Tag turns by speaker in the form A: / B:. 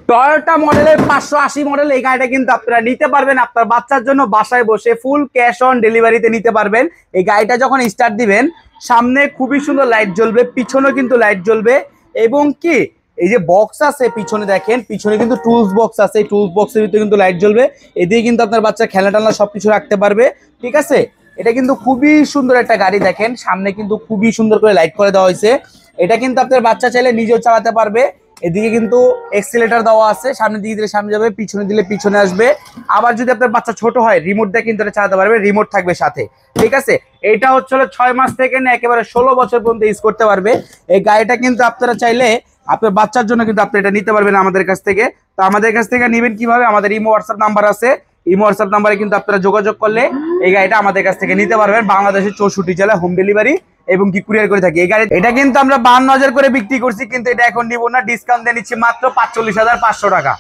A: Toyota মডেলের 580 model এই গাড়িটা কিন্তু আপনারা নিতে পারবেন আপনার বাচ্চার জন্য, বাসায় বসে ফুল ক্যাশ অন ডেলিভারিতে নিতে পারবেন। এই গাড়িটা যখন স্টার্ট দিবেন সামনে খুবই সুন্দর লাইট জ্বলবে, পিছনেও কিন্তু লাইট জ্বলবে, এবং কি এই যে বক্স আছে পিছনে দেখেন, পিছনে কিন্তু টুলস বক্স আছে, এই টুলস বক্সের ভিতরে কিন্তু লাইট জ্বলবে। এদিকে কিন্তু আপনার বাচ্চা খেলনা টেলনা সবকিছু রাখতে পারবে, ঠিক আছে। এটা কিন্তু খুবই সুন্দর একটা গাড়ি, দেখেন সামনে কিন্তু খুবই সুন্দর করে লাইট করে দেওয়া হয়েছে। এটা কিন্তু আপনার বাচ্চা চাইলে নিজেও চালাতে পারবে। এদিকে কিন্তু এক্সিলেটর দেওয়া আছে, সামনে দিকে দিলে সামনে যাবে, পিছনে দিলে পিছনে আসবে। আবার যদি আপনার বাচ্চা ছোট হয় রিমোট দিয়ে কিন্তু এটা চালাতে পারবে, রিমোট থাকবে সাথে, ঠিক আছে। এটা হচ্ছে 6 মাস থেকে না একেবারে 16 বছর পর্যন্ত ইউজ করতে পারবে। এই গাড়িটা কিন্তু আপনারা চাইলে আপনার বাচ্চার জন্য কিন্তু আপনি এটা নিতে পারবেন আমাদের কাছ থেকে। তো আমাদের কাছ থেকে নেবেন কিভাবে, আমাদের ইমো হোয়াটসঅ্যাপ নাম্বার আছে, ইমো হোয়াটসঅ্যাপ নাম্বারে কিন্তু আপনারা যোগাযোগ করলে এই গাড়িটা আমাদের কাছ থেকে নিতে পারবেন। বাংলাদেশের 64 জেলায় হোম ডেলিভারি এবং কি কুরিয়ার করে থাকি। এই গাড়ি এটা কিন্তু আমরা 52,000 করে বিক্রি করছি, কিন্তু এটা এখন নিব না, ডিসকাউন্ট দিয়ে নিচ্ছি মাত্র 45,500 টাকা।